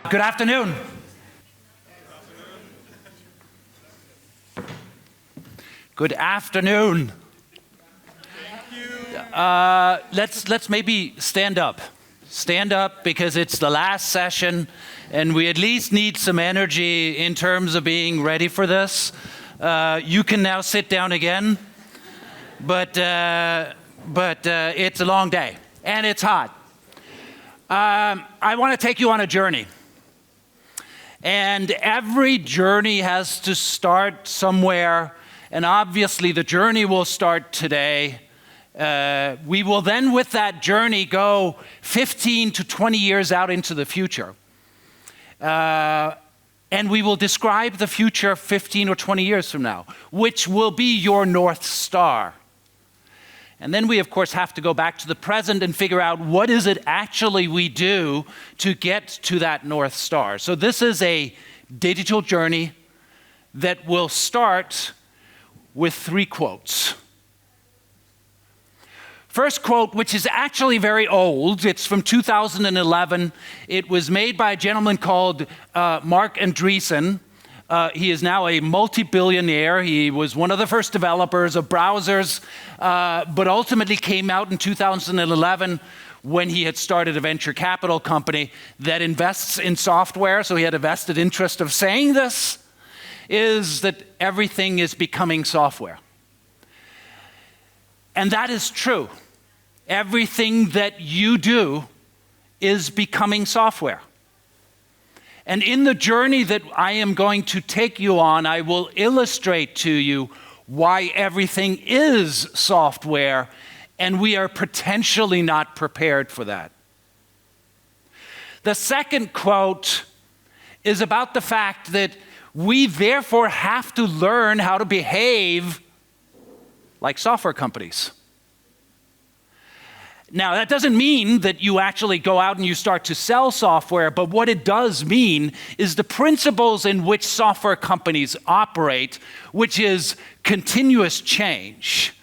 Good afternoon. Good afternoon. Let's maybe stand up. Stand up because it's the last session and we at least need some energy in terms of being ready for this. You can now sit down again, but it's a long day and it's hot. I want to take you on a journey. And every journey has to start somewhere, and obviously the journey will start today. We will then, with that journey, go 15 to 20 years out into the future. And we will describe the future 15 or 20 years from now, which will be your North Star. And then we, of course, have to go back to the present and figure out what is it actually we do to get to that North Star. So this is a digital journey that will start with 3 quotes. First quote, which is actually very old. It's from 2011. It was made by a gentleman called Mark Andreessen. He is now a multi-billionaire. He was one of the first developers of browsers, but ultimately came out in 2011 when he had started a venture capital company that invests in software. So he had a vested interest of saying this, is that everything is becoming software. And that is true. Everything that you do is becoming software. And in the journey that I am going to take you on, I will illustrate to you why everything is software, and we are potentially not prepared for that. The second quote is about the fact that we therefore have to learn how to behave like software companies. Now, that doesn't mean that you actually go out and you start to sell software, but what it does mean is the principles in which software companies operate, which is continuous change,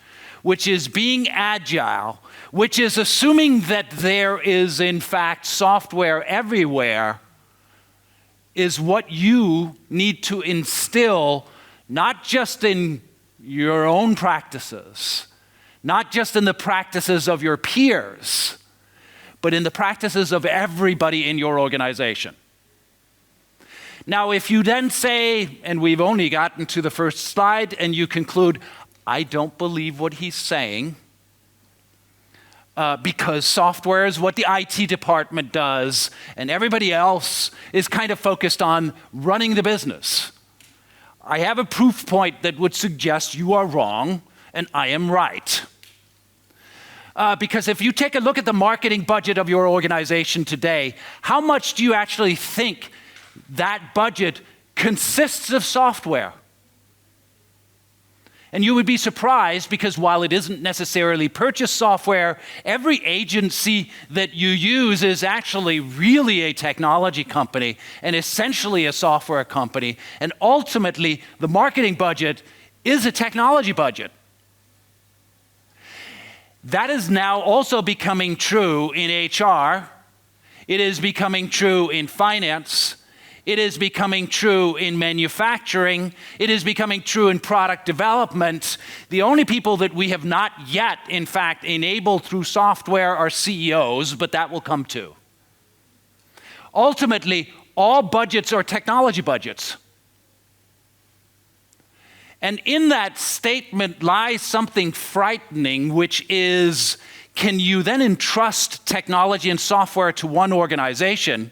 which is being agile, which is assuming that there is, in fact, software everywhere, is what you need to instill, not just in your own practices, not just in the practices of your peers, but in the practices of everybody in your organization. Now, if you then say, and we've only gotten to the first slide, and you conclude, I don't believe what he's saying, because software is what the IT department does, and everybody else is kind of focused on running the business. I have a proof point that would suggest you are wrong, and I am right. Because if you take a look at the marketing budget of your organization today, how much do you actually think that budget consists of software? And you would be surprised because while it isn't necessarily purchased software, every agency that you use is actually really a technology company and essentially a software company. And ultimately, the marketing budget is a technology budget. That is now also becoming true in HR. It is becoming true in finance. It is becoming true in manufacturing. It is becoming true in product development. The only people that we have not yet, in fact, enabled through software are CEOs, but that will come too. Ultimately, all budgets are technology budgets. And in that statement lies something frightening, which is, can you then entrust technology and software to one organization?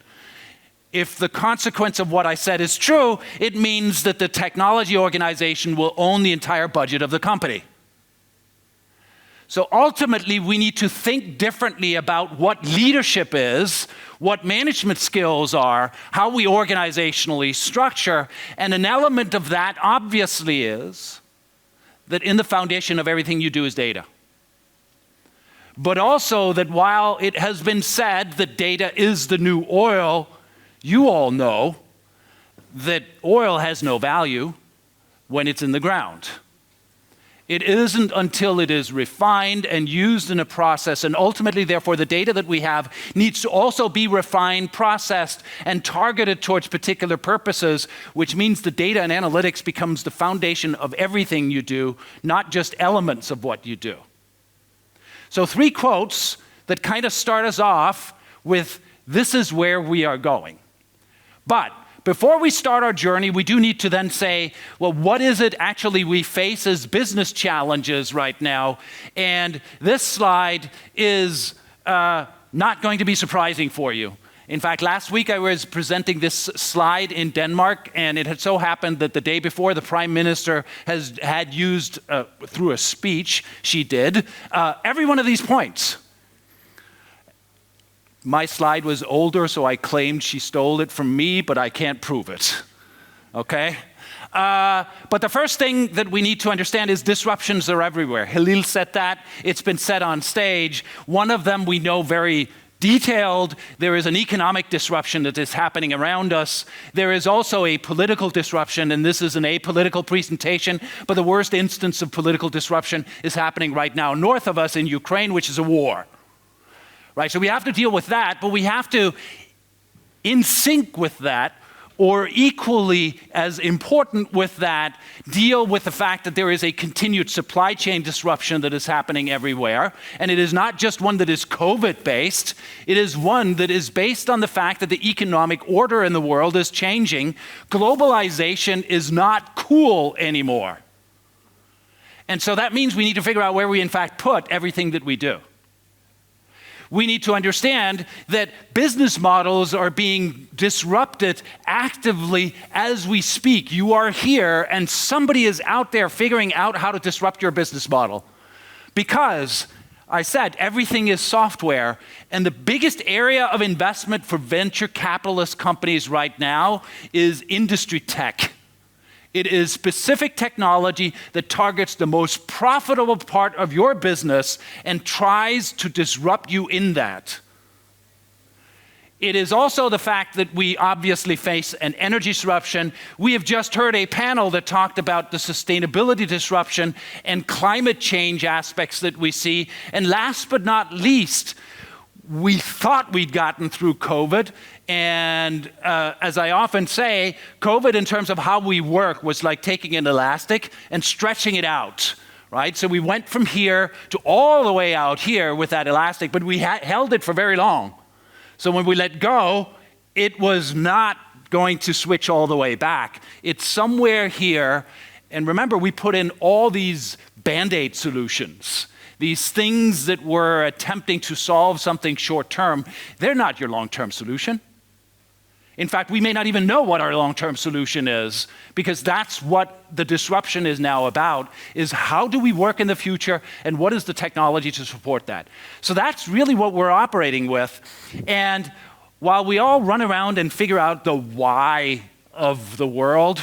If the consequence of what I said is true, it means that the technology organization will own the entire budget of the company. So ultimately, we need to think differently about what leadership is, what management skills are, how we organizationally structure, and an element of that obviously is that in the foundation of everything you do is data. But also that while it has been said that data is the new oil, you all know that oil has no value when it's in the ground. It isn't until it is refined and used in a process, and ultimately, therefore, the data that we have needs to also be refined, processed, and targeted towards particular purposes, which means the data and analytics becomes the foundation of everything you do, not just elements of what you do. So 3 quotes that kind of start us off with, this is where we are going. But before we start our journey, we do need to then say, well, what is it actually we face as business challenges right now? And this slide is not going to be surprising for you. In fact, last week I was presenting this slide in Denmark, and it had so happened that the day before, the Prime Minister had used, through a speech she did, every one of these points. My slide was older, so I claimed she stole it from me, but I can't prove it, okay? But the first thing that we need to understand is disruptions are everywhere. Halil said that. It's been said on stage. One of them we know very detailed. There is an economic disruption that is happening around us. There is also a political disruption, and this is an apolitical presentation, but the worst instance of political disruption is happening right now north of us in Ukraine, which is a war. Right, so we have to deal with that, but we have to, in sync with that, or equally as important with that, deal with the fact that there is a continued supply chain disruption that is happening everywhere. And it is not just one that is COVID-based. It is one that is based on the fact that the economic order in the world is changing. Globalization is not cool anymore. And so that means we need to figure out where we in fact put everything that we do. We need to understand that business models are being disrupted actively as we speak. You are here, and somebody is out there figuring out how to disrupt your business model. Because, I said, everything is software, and the biggest area of investment for venture capitalist companies right now is industry tech. It is specific technology that targets the most profitable part of your business and tries to disrupt you in that. It is also the fact that we obviously face an energy disruption. We have just heard a panel that talked about the sustainability disruption and climate change aspects that we see. And last but not least, we thought we'd gotten through COVID, and as I often say, COVID in terms of how we work was like taking an elastic and stretching it out, right? So we went from here to all the way out here with that elastic, but we held it for very long. So when we let go, it was not going to switch all the way back. It's somewhere here, and remember, we put in all these Band-Aid solutions. These things that were attempting to solve something short-term, they're not your long-term solution. In fact, we may not even know what our long-term solution is, because that's what the disruption is now about, is how do we work in the future, and what is the technology to support that? So that's really what we're operating with. And while we all run around and figure out the why of the world,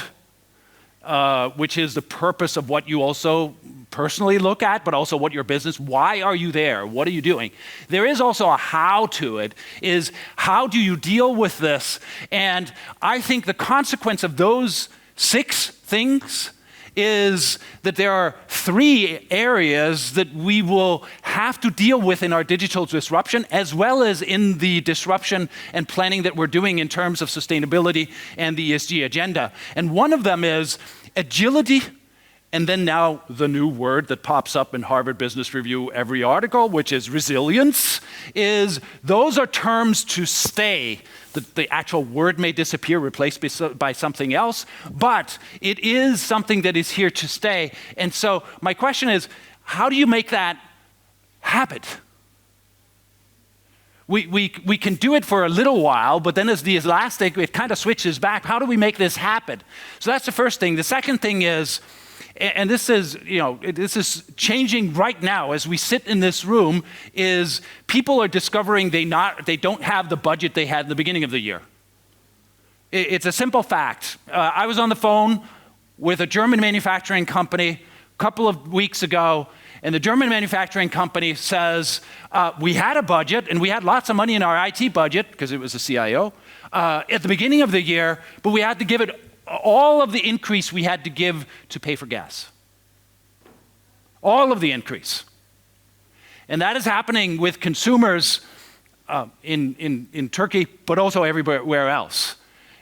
which is the purpose of what you also personally look at, but also what your business, why are you there? What are you doing? There is also a how to it, is how do you deal with this? And I think the consequence of those 6 things is that there are 3 areas that we will have to deal with in our digital disruption, as well as in the disruption and planning that we're doing in terms of sustainability and the ESG agenda. And one of them is agility. And then now the new word that pops up in Harvard Business Review every article, which is resilience, is those are terms to stay. The actual word may disappear, replaced by something else, but it is something that is here to stay. And so my question is, how do you make that habit? We can do it for a little while, but then as the elastic, it kind of switches back. How do we make this happen? So that's the first thing. The second thing is, and this is, this is changing right now as we sit in this room, is people are discovering they don't have the budget they had in the beginning of the year. It's a simple fact. I was on the phone with a German manufacturing company a couple of weeks ago, and the German manufacturing company says, we had a budget, and we had lots of money in our IT budget, because it was a CIO, at the beginning of the year, but we had to give it all of the increase we had to give to pay for gas. All of the increase. And that is happening with consumers in Turkey, but also everywhere else,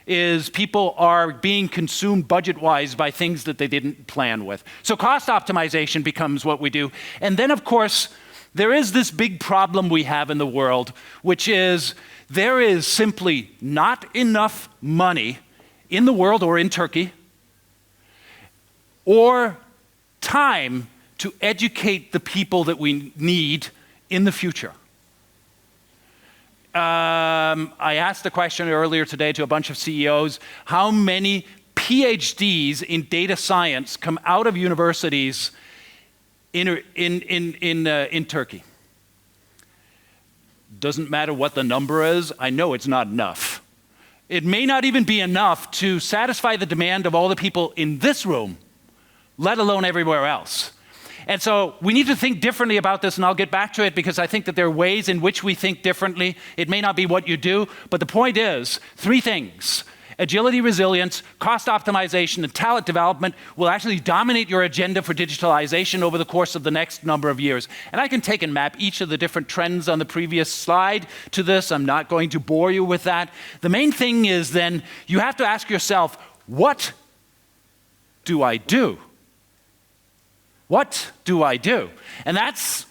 is people are being consumed budget-wise by things that they didn't plan with. So cost optimization becomes what we do. And then, of course, there is this big problem we have in the world, which is there is simply not enough money in the world or in Turkey or time to educate the people that we need in the future. I asked a question earlier today to a bunch of CEOs, how many PhDs in data science come out of universities in Turkey? Doesn't matter what the number is, I know it's not enough. It may not even be enough to satisfy the demand of all the people in this room, let alone everywhere else. And so we need to think differently about this, and I'll get back to it because I think that there are ways in which we think differently. It may not be what you do, but the point is, 3 things. Agility, resilience, cost optimization, and talent development will actually dominate your agenda for digitalization over the course of the next number of years. And I can take and map each of the different trends on the previous slide to this. I'm not going to bore you with that. The main thing is then you have to ask yourself, what do I do? What do I do? And that's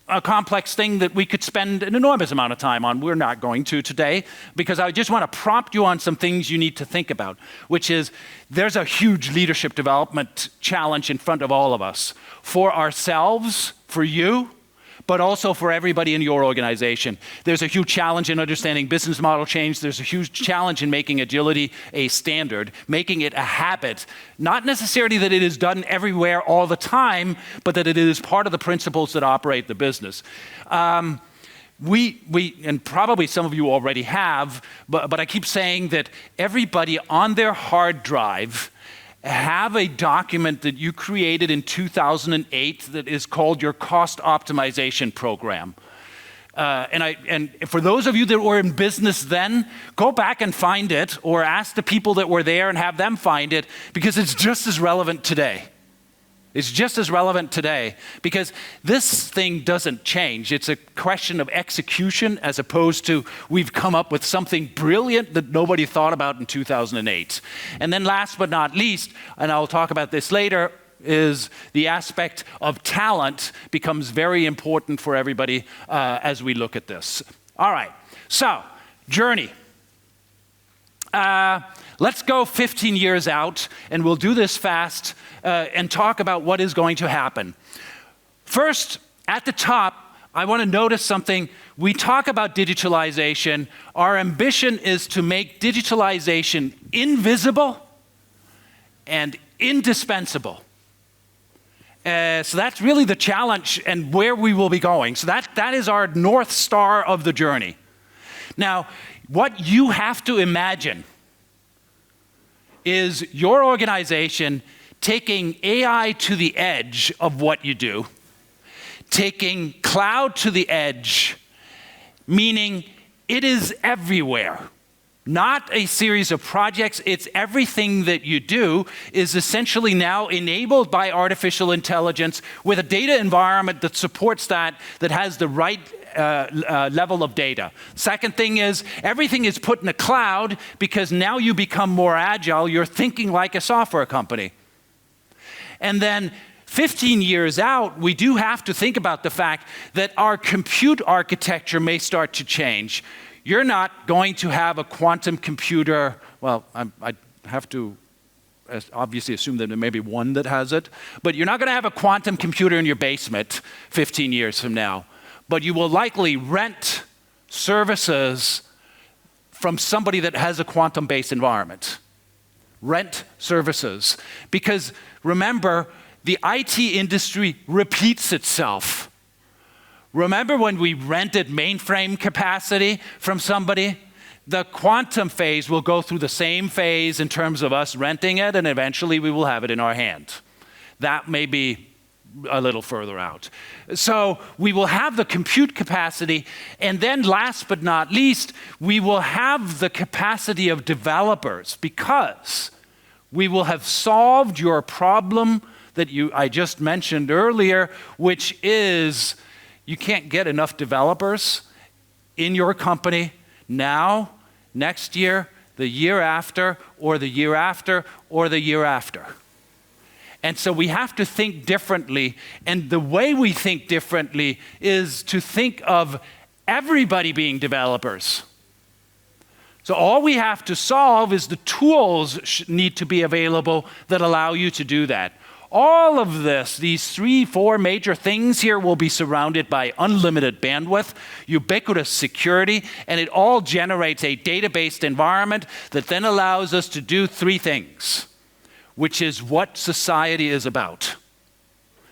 a complex thing that we could spend an enormous amount of time on. We're not going to today, because I just want to prompt you on some things you need to think about, which is there's a huge leadership development challenge in front of all of us, for ourselves, for you, but also for everybody in your organization. There's a huge challenge in understanding business model change. There's a huge challenge in making agility a standard, making it a habit. Not necessarily that it is done everywhere all the time, but that it is part of the principles that operate the business. We and probably some of you already have, but I keep saying that everybody on their hard drive have a document that you created in 2008 that is called your cost optimization program. And for those of you that were in business then, go back and find it, or ask the people that were there and have them find it, because it's just as relevant today. It's just as relevant today, because this thing doesn't change. It's a question of execution, as opposed to we've come up with something brilliant that nobody thought about in 2008. And then last but not least, and I'll talk about this later, is the aspect of talent becomes very important for everybody as we look at this. All right, so journey. Let's go 15 years out, and we'll do this fast and talk about what is going to happen. First, at the top, I want to notice something. We talk about digitalization. Our ambition is to make digitalization invisible and indispensable. So that's really the challenge and where we will be going. So that is our North Star of the journey. Now, what you have to imagine is your organization taking AI to the edge of what you do, taking cloud to the edge, meaning it is everywhere. Not a series of projects, it's everything that you do is essentially now enabled by artificial intelligence with a data environment that supports that has the right level of data. Second thing is, everything is put in the cloud because now you become more agile, you're thinking like a software company. And then 15 years out, we do have to think about the fact that our compute architecture may start to change. You're not going to have a quantum computer, well, I have to obviously assume that there may be one that has it, but you're not going to have a quantum computer in your basement 15 years from now. But you will likely rent services from somebody that has a quantum-based environment. Rent services. Because remember, the IT industry repeats itself. Remember when we rented mainframe capacity from somebody? The quantum phase will go through the same phase in terms of us renting it, and eventually we will have it in our hand. That may be a little further out. So we will have the compute capacity, and then last but not least, we will have the capacity of developers, because we will have solved your problem that I just mentioned earlier, which is you can't get enough developers in your company now, next year, the year after, or the year after, or the year after. And so we have to think differently, and the way we think differently is to think of everybody being developers. So all we have to solve is the tools need to be available that allow you to do that. All of this, these 3, 4 major things here will be surrounded by unlimited bandwidth, ubiquitous security, and it all generates a data-based environment that then allows us to do 3 things, which is what society is about.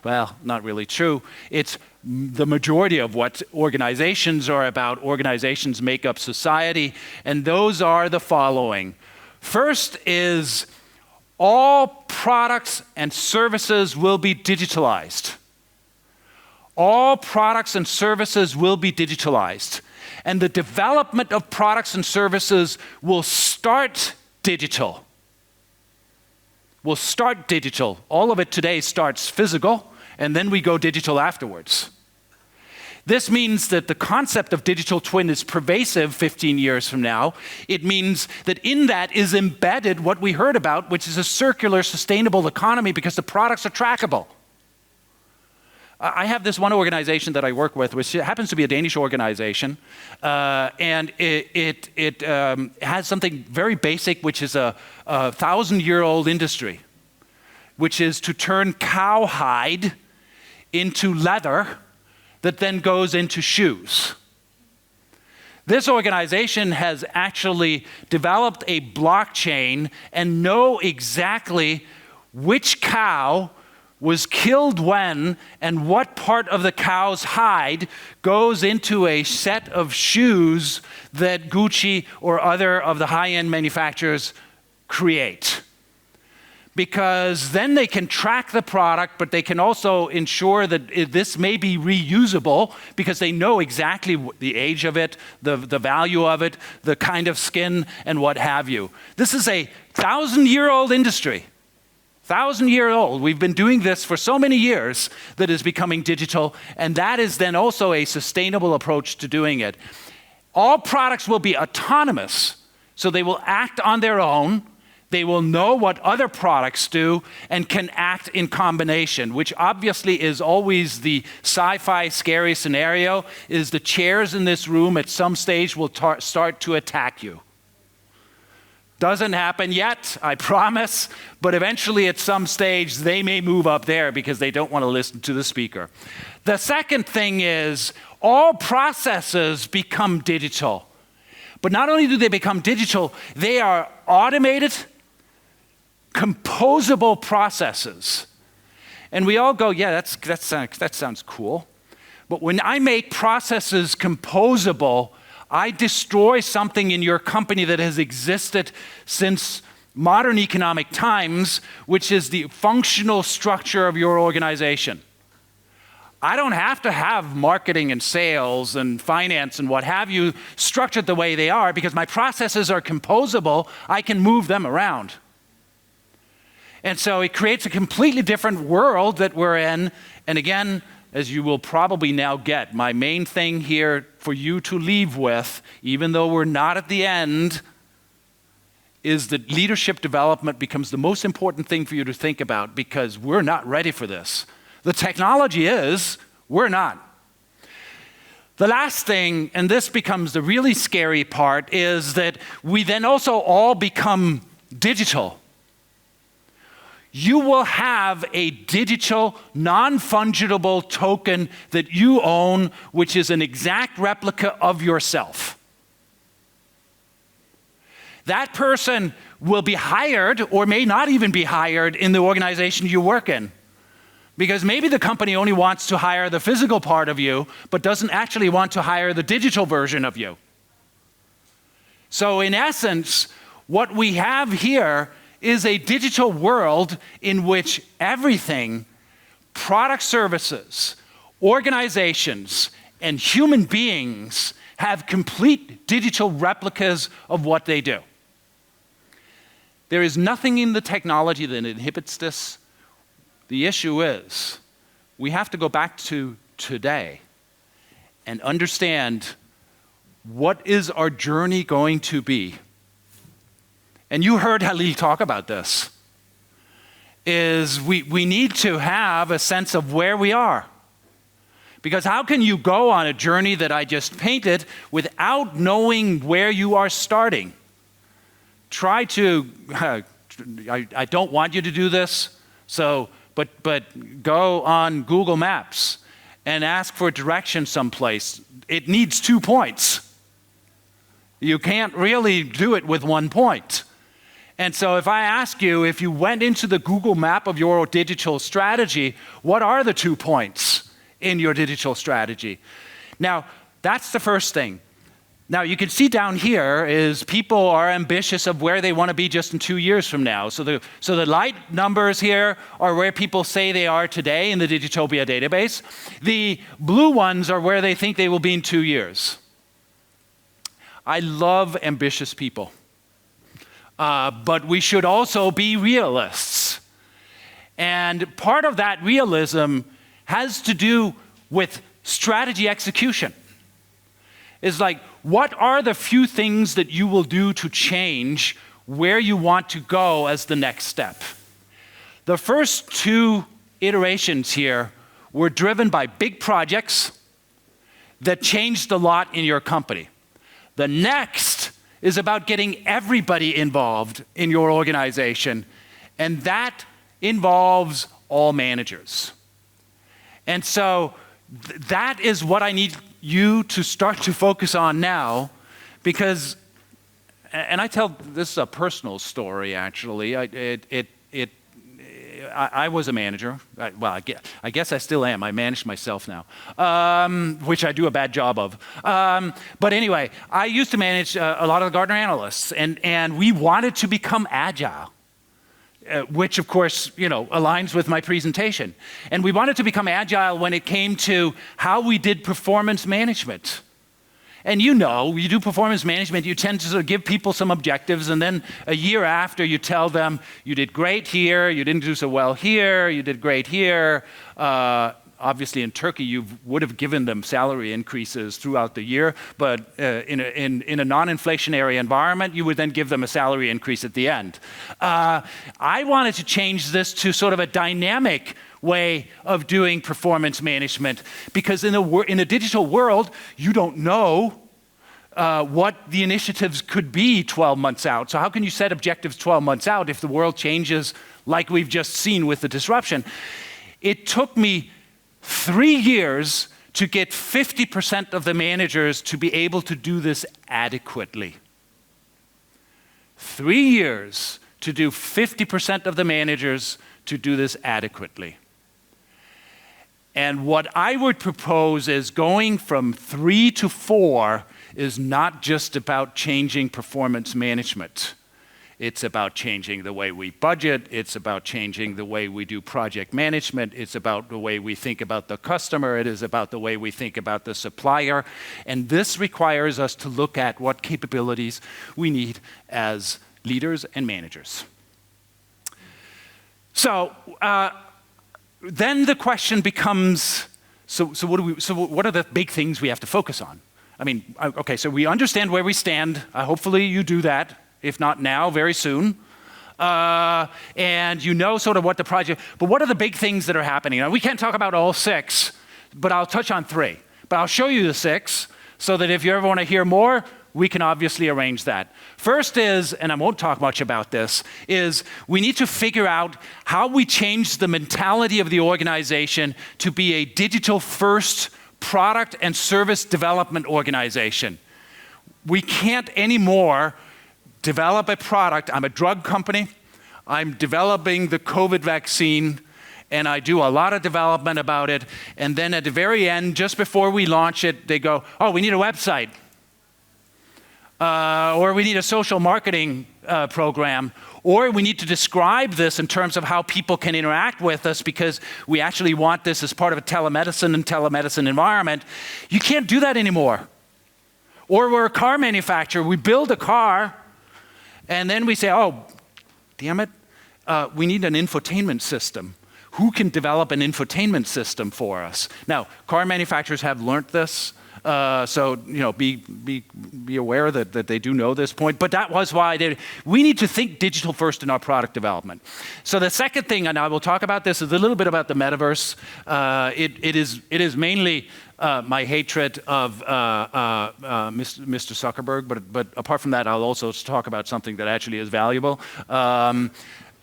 Well, not really true. It's the majority of what organizations are about. Organizations make up society, and those are the following. First is all products and services will be digitalized. All products and services will be digitalized. And the development of products and services will start digital. Will start digital. All of it today starts physical, and then we go digital afterwards. This means that the concept of digital twin is pervasive 15 years from now. It means that in that is embedded what we heard about, which is a circular, sustainable economy because the products are trackable. I have this one organization that I work with, which happens to be a Danish organization, and it has something very basic, which is a 1,000-year-old industry, which is to turn cowhide into leather that then goes into shoes. This organization has actually developed a blockchain and know exactly which cow was killed when and what part of the cow's hide goes into a set of shoes that Gucci or other of the high-end manufacturers create. Because then they can track the product, but they can also ensure that this may be reusable because they know exactly the age of it, the value of it, the kind of skin, and what have you. This is a 1,000-year-old industry. 1,000-year-old. We've been doing this for so many years that is becoming digital, and that is then also a sustainable approach to doing it. All products will be autonomous, so they will act on their own. They will know what other products do and can act in combination, which obviously is always the sci-fi scary scenario, is the chairs in this room at some stage will start to attack you. Doesn't happen yet, I promise, but eventually at some stage they may move up there because they don't want to listen to the speaker. The second thing is all processes become digital. But not only do they become digital, they are automated, composable processes. And we all go, yeah, that sounds cool. But when I make processes composable, I destroy something in your company that has existed since modern economic times, which is the functional structure of your organization. I don't have to have marketing and sales and finance and what have you structured the way they are because my processes are composable. I can move them around. And so it creates a completely different world that we're in. And again, as you will probably now get, my main thing here for you to leave with, even though we're not at the end, is that leadership development becomes the most important thing for you to think about because we're not ready for this. The technology is, we're not. The last thing, and this becomes the really scary part, is that we then also all become digital. You will have a digital, non-fungible token that you own, which is an exact replica of yourself. That person will be hired or may not even be hired in the organization you work in. Because maybe the company only wants to hire the physical part of you, but doesn't actually want to hire the digital version of you. So in essence, what we have here is a digital world in which everything, product services, organizations, and human beings have complete digital replicas of what they do. There is nothing in the technology that inhibits this. The issue is we have to go back to today and understand what is our journey going to be. And you heard Halil talk about this, is we need to have a sense of where we are. Because how can you go on a journey that I just painted without knowing where you are starting? Try to, I don't want you to do this, but go on Google Maps and ask for direction someplace. It needs 2 points. You can't really do it with 1 point. And so if I ask you, if you went into the Google map of your digital strategy, what are the 2 points in your digital strategy? Now, that's the first thing. Now, you can see down here is people are ambitious of where they want to be just in 2 years from now. So the light numbers here are where people say they are today in the Digitopia database. The blue ones are where they think they will be in 2 years. I love ambitious people. But we should also be realists. And part of that realism has to do with strategy execution. It's like, what are the few things that you will do to change where you want to go as the next step? The first 2 iterations here were driven by big projects that changed a lot in your company. The next is about getting everybody involved in your organization, and that involves all managers. And so that is what I need you to start to focus on now, because, and I tell, this is a personal story actually. I was a manager. Well, I guess I still am. I manage myself now, which I do a bad job of. But anyway, I used to manage a lot of the Gartner analysts, and we wanted to become agile. Which of course, aligns with my presentation. And we wanted to become agile when it came to how we did performance management. And you do performance management, you tend to sort of give people some objectives, and then a year after you tell them, you did great here, you didn't do so well here, you did great here. Obviously in Turkey, you would have given them salary increases throughout the year, but in a non-inflationary environment, you would then give them a salary increase at the end. I wanted to change this to sort of a dynamic way of doing performance management, because in a digital world, you don't know what the initiatives could be 12 months out. So how can you set objectives 12 months out if the world changes like we've just seen with the disruption? It took me 3 years to get 50% of the managers to be able to do this adequately. 3 years to do 50% of the managers to do this adequately. And what I would propose is going from 3 to 4 is not just about changing performance management. It's about changing the way we budget. It's about changing the way we do project management. It's about the way we think about the customer. It is about the way we think about the supplier. And this requires us to look at what capabilities we need as leaders and managers. So then the question becomes, so what are the big things we have to focus on? I mean, okay, so we understand where we stand. Hopefully you do that. If not now, very soon. And you know sort of what the project, but what are the big things that are happening? Now, we can't talk about all 6, but I'll touch on 3. But I'll show you the 6 so that if you ever want to hear more, we can obviously arrange that. First is, and I won't talk much about this, is we need to figure out how we change the mentality of the organization to be a digital-first product and service development organization. We can't anymore develop a product. I'm a drug company. I'm developing the COVID vaccine, and I do a lot of development about it. And then at the very end, just before we launch it, they go, oh, we need a website. Or we need a social marketing program. Or we need to describe this in terms of how people can interact with us, because we actually want this as part of a telemedicine environment. You can't do that anymore. Or we're a car manufacturer. We build a car, and then we say, oh, damn it, we need an infotainment system. who can develop an infotainment system for us? Now, car manufacturers have learned this. So be aware that they do know this point. But that was why we need to think digital first in our product development. So the second thing, and I will talk about this, is a little bit about the metaverse. It is mainly my hatred of Mr. Zuckerberg, but apart from that, I'll also talk about something that actually is valuable.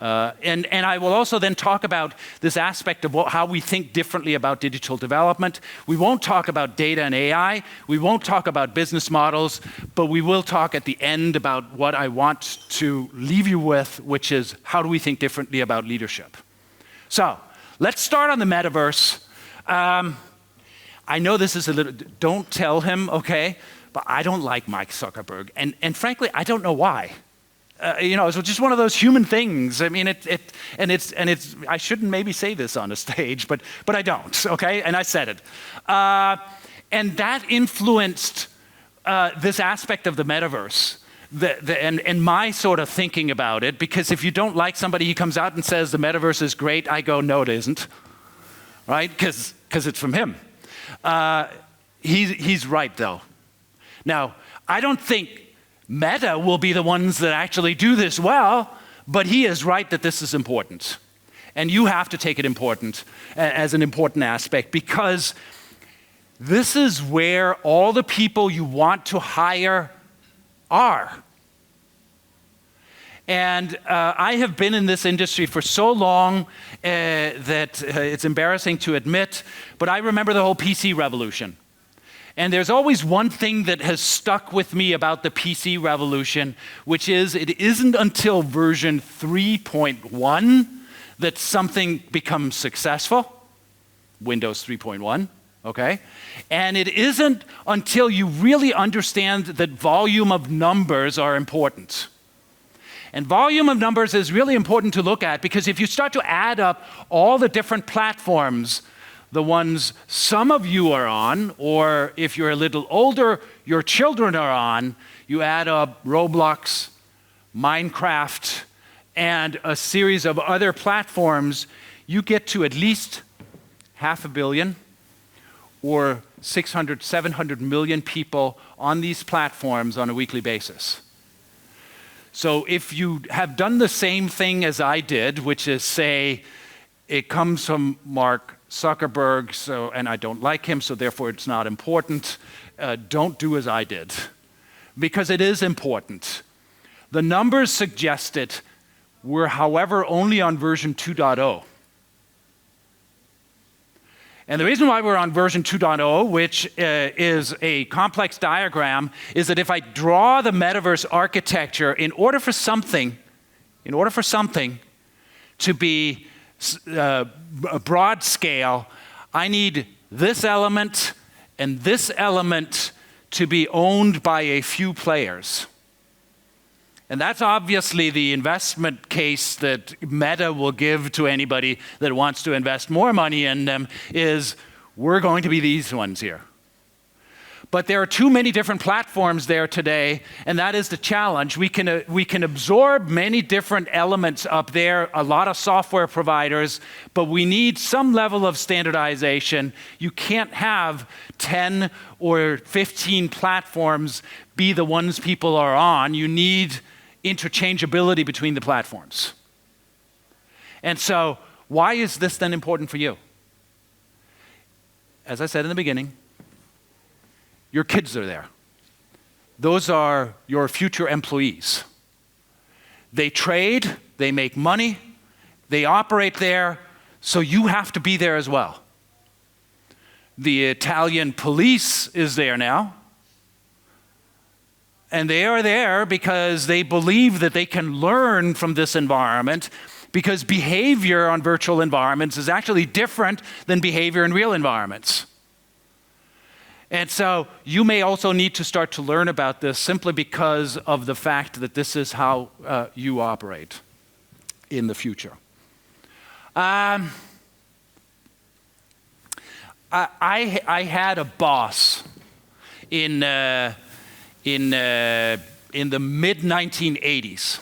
And I will also then talk about this aspect of how we think differently about digital development. We won't talk about data and AI. We won't talk about business models, but we will talk at the end about what I want to leave you with, which is how do we think differently about leadership. So let's start on the metaverse. I know this is a little, don't tell him, okay? But I don't like Mike Zuckerberg. And frankly, I don't know why. It's just one of those human things. I mean, I shouldn't maybe say this on a stage, but I don't, okay? And I said it. And that influenced this aspect of the metaverse and my sort of thinking about it, because if you don't like somebody, he comes out and says the metaverse is great, I go, no, it isn't, right? Because it's from him. He's right, though. Now, I don't think Meta will be the ones that actually do this well, but he is right that this is important. And you have to take it important as an important aspect, because this is where all the people you want to hire are. And I have been in this industry for so long that it's embarrassing to admit, but I remember the whole PC revolution. And there's always one thing that has stuck with me about the PC revolution, which is it isn't until version 3.1 that something becomes successful. Windows 3.1, okay? And it isn't until you really understand that volume of numbers are important. And volume of numbers is really important to look at, because if you start to add up all the different platforms, the ones some of you are on, or if you're a little older, your children are on, you add up Roblox, Minecraft, and a series of other platforms, you get to at least 500 million or 600, 700 million people on these platforms on a weekly basis. So if you have done the same thing as I did, which is say, it comes from Mark Zuckerberg, and I don't like him, so therefore it's not important. Don't do as I did, because it is important. The numbers suggested we're, however, only on version 2.0. And the reason why we're on version 2.0, which is a complex diagram, is that if I draw the metaverse architecture, in order for something to be a broad scale, I need this element and this element to be owned by a few players. And that's obviously the investment case that Meta will give to anybody that wants to invest more money in them, is we're going to be these ones here. But there are too many different platforms there today, and that is the challenge. We can absorb many different elements up there, a lot of software providers, but we need some level of standardization. You can't have 10 or 15 platforms be the ones people are on. You need interchangeability between the platforms. And so, why is this then important for you? As I said in the beginning, your kids are there. Those are your future employees. They trade, they make money, they operate there, so you have to be there as well. The Italian police is there now. And they are there because they believe that they can learn from this environment, because behavior on virtual environments is actually different than behavior in real environments. And so you may also need to start to learn about this simply because of the fact that this is how you operate in the future. I had a boss in the mid-1980s.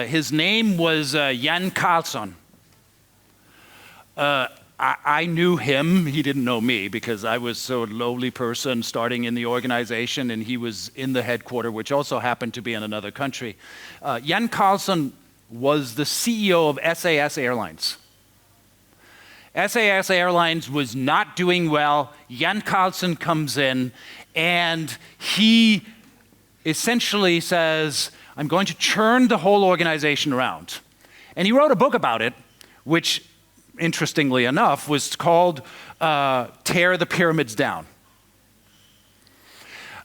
His name was Jan Carlson. I knew him. He didn't know me because I was so lowly person starting in the organization, and he was in the headquarters, which also happened to be in another country. Jan Carlson was the CEO of SAS Airlines. SAS Airlines was not doing well. Jan Carlson comes in, and he essentially says, I'm going to turn the whole organization around. And he wrote a book about it, which, interestingly enough, was called Tear the Pyramids Down.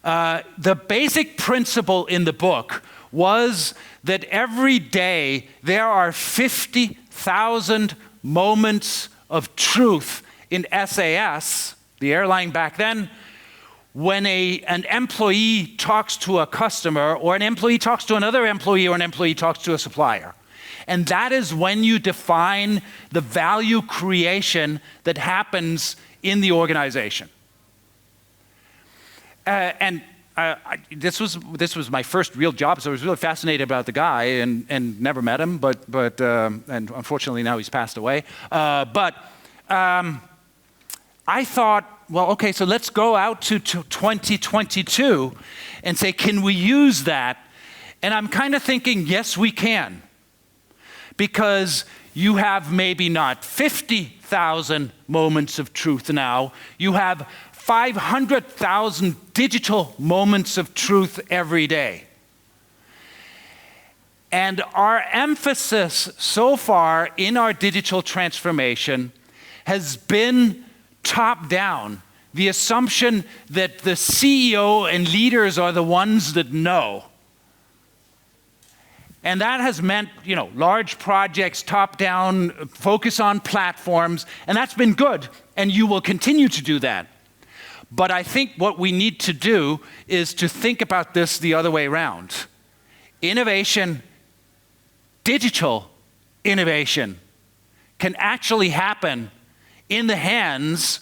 The basic principle in the book was that every day there are 50,000 moments of truth in SAS, the airline back then, when an employee talks to a customer, or an employee talks to another employee, or an employee talks to a supplier. And that is when you define the value creation that happens in the organization. This was my first real job, so I was really fascinated about the guy, and never met him, but and unfortunately now he's passed away. But I thought, well, okay, so let's go out to 2022 and say, can we use that? And I'm kind of thinking, yes, we can. Because you have maybe not 50,000 moments of truth now, you have 500,000 digital moments of truth every day. And our emphasis so far in our digital transformation has been top down. The assumption that the CEO and leaders are the ones that know. And that has meant, large projects, top-down, focus on platforms, and that's been good, and you will continue to do that. But I think what we need to do is to think about this the other way around. Innovation, digital innovation, can actually happen in the hands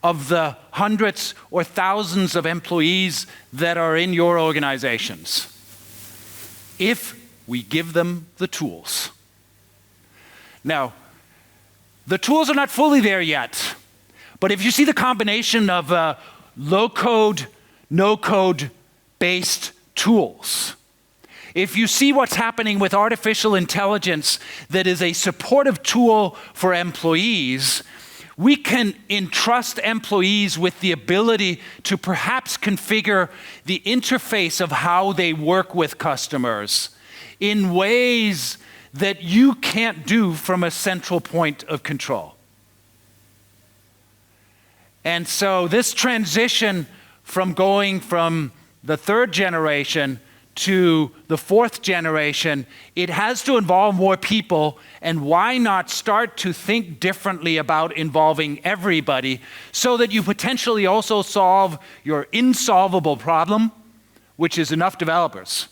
of the hundreds or thousands of employees that are in your organizations, if we give them the tools. Now, the tools are not fully there yet, but if you see the combination of low-code, no-code based tools, if you see what's happening with artificial intelligence that is a supportive tool for employees, we can entrust employees with the ability to perhaps configure the interface of how they work with customers in ways that you can't do from a central point of control. And so this transition from going from the third generation to the fourth generation, it has to involve more people, and why not start to think differently about involving everybody so that you potentially also solve your insolvable problem, which is enough developers.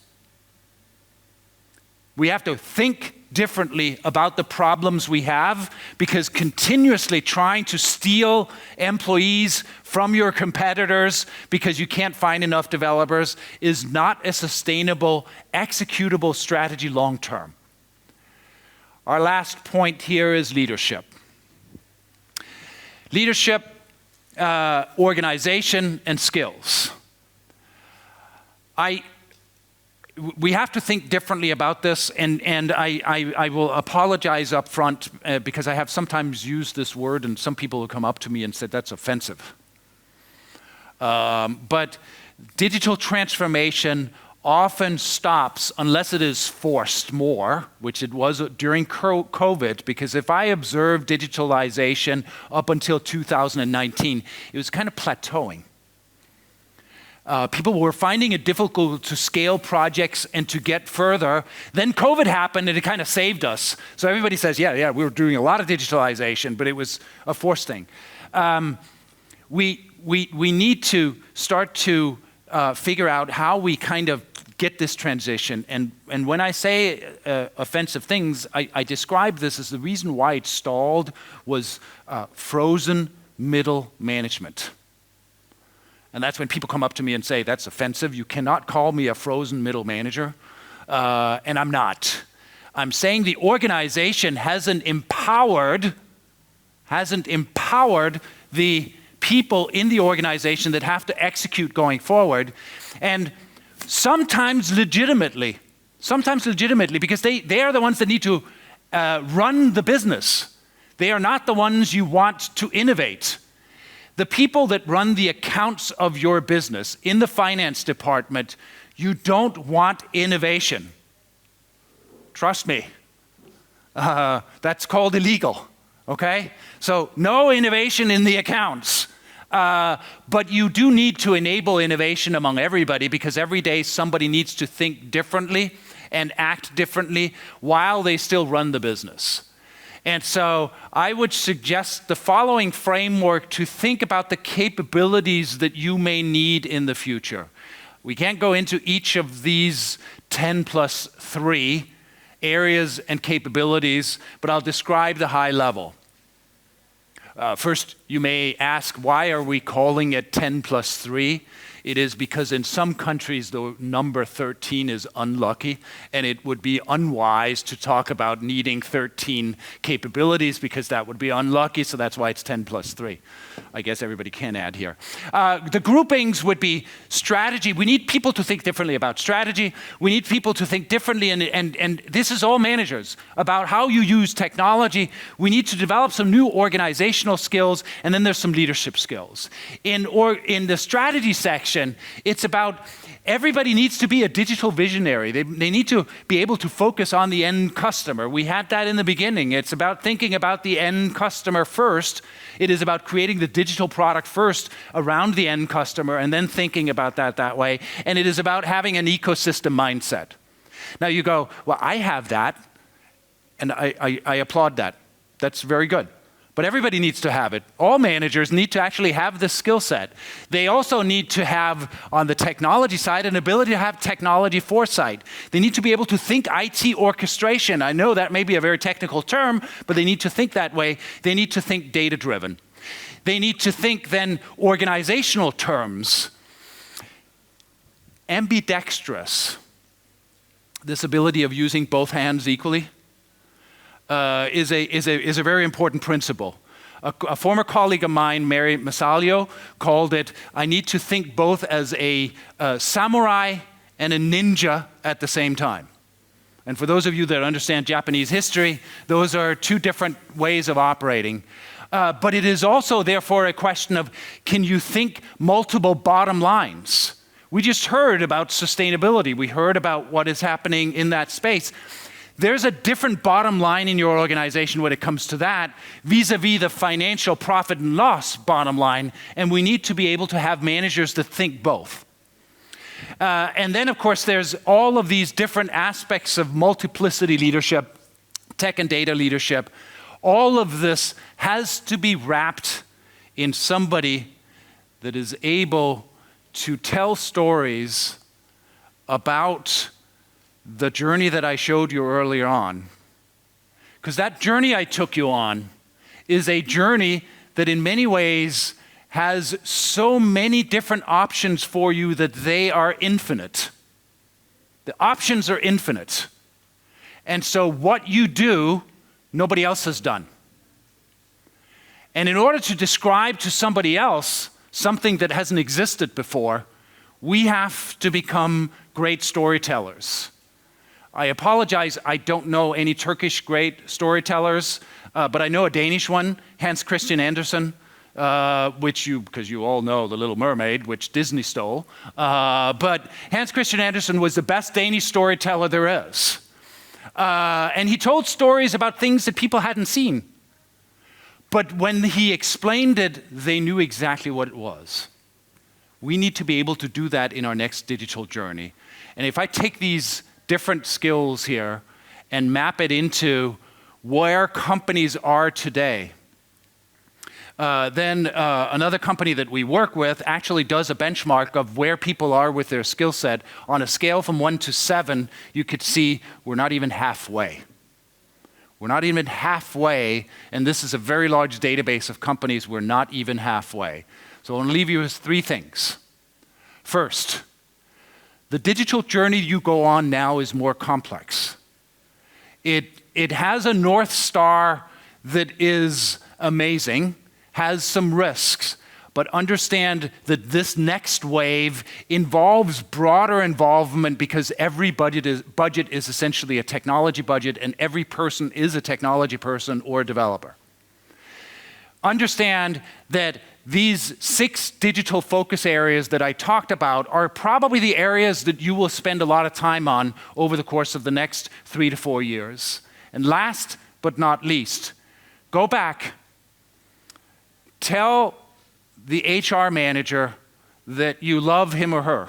We have to think differently about the problems we have, because continuously trying to steal employees from your competitors because you can't find enough developers is not a sustainable, executable strategy long term. Our last point here is leadership. Leadership, organization, and skills. We have to think differently about this, and I will apologize up front because I have sometimes used this word, and some people have come up to me and said that's offensive. But digital transformation often stops unless it is forced more, which it was during COVID, because if I observe digitalization up until 2019, it was kind of plateauing. People were finding it difficult to scale projects and to get further. Then COVID happened and it kind of saved us. So everybody says, yeah, we were doing a lot of digitalization, but it was a forced thing. We need to start to figure out how we kind of get this transition. And when I say offensive things, I describe this as the reason why it stalled was frozen middle management. And that's when people come up to me and say, that's offensive. You cannot call me a frozen middle manager. And I'm not. I'm saying the organization hasn't empowered hasn't empowered the people in the organization that have to execute going forward. And sometimes legitimately, because they are the ones that need to run the business. They are not the ones you want to innovate. The people that run the accounts of your business in the finance department, you don't want innovation. Trust me. That's called illegal, okay? So no innovation in the accounts. But you do need to enable innovation among everybody, because every day somebody needs to think differently and act differently while they still run the business. And so I would suggest the following framework to think about the capabilities that you may need in the future. We can't go into each of these 10 plus 3 areas and capabilities, but I'll describe the high level. First, you may ask, why are we calling it 10 plus 3? It is because in some countries, the number 13 is unlucky, and it would be unwise to talk about needing 13 capabilities, because that would be unlucky, so that's why it's 10 plus 3. I guess everybody can add here. The groupings would be strategy. We need people to think differently about strategy. We need people to think differently, and this is all managers, about how you use technology. We need to develop some new organizational skills, and then there's some leadership skills. In the strategy section, it's about everybody needs to be a digital visionary. They need to be able to focus on the end customer. We had that in the beginning. It's about thinking about the end customer first. It is about creating the digital product first around the end customer and then thinking about that way. And it is about having an ecosystem mindset. Now you go, well, I have that, and I applaud that. That's very good. But everybody needs to have it. All managers need to actually have this skill set. They also need to have, on the technology side, an ability to have technology foresight. They need to be able to think IT orchestration. I know that may be a very technical term, but they need to think that way. They need to think data-driven. They need to think then organizational terms. Ambidextrous, this ability of using both hands equally, is a very important principle. A former colleague of mine, Mary Masalio, called it, I need to think both as a samurai and a ninja at the same time. And for those of you that understand Japanese history, those are two different ways of operating. But it is also, therefore, a question of, can you think multiple bottom lines? We just heard about sustainability. We heard about what is happening in that space. There's a different bottom line in your organization when it comes to that, vis-a-vis the financial profit and loss bottom line, and we need to be able to have managers that think both. And then, of course, there's all of these different aspects of multiplicity leadership, tech and data leadership. All of this has to be wrapped in somebody that is able to tell stories about the journey that I showed you earlier on. Because that journey I took you on is a journey that in many ways has so many different options for you that they are infinite. The options are infinite. And so what you do, nobody else has done. And in order to describe to somebody else something that hasn't existed before, we have to become great storytellers. I apologize, I don't know any Turkish great storytellers, but I know a Danish one, Hans Christian Andersen, because you all know The Little Mermaid, which Disney stole. But Hans Christian Andersen was the best Danish storyteller there is. And he told stories about things that people hadn't seen. But when he explained it, they knew exactly what it was. We need to be able to do that in our next digital journey. And if I take these different skills here and map it into where companies are today, then another company that we work with actually does a benchmark of where people are with their skill set. On a scale from 1 to 7, you could see we're not even halfway. We're not even halfway, and this is a very large database of companies. We're not even halfway. So I want to leave you with 3 things. First, the digital journey you go on now is more complex. It has a North Star that is amazing, has some risks, but understand that this next wave involves broader involvement because every budget is essentially a technology budget, and every person is a technology person or a developer. Understand that these 6 digital focus areas that I talked about are probably the areas that you will spend a lot of time on over the course of the next 3 to 4 years. And last but not least, go back, tell the HR manager that you love him or her,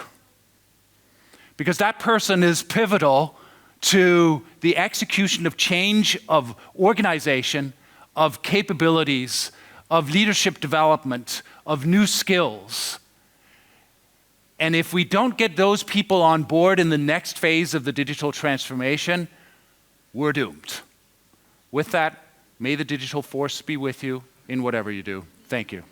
because that person is pivotal to the execution of change of organization, of capabilities, of leadership development, of new skills. And if we don't get those people on board in the next phase of the digital transformation, we're doomed. With that, may the digital force be with you in whatever you do. Thank you.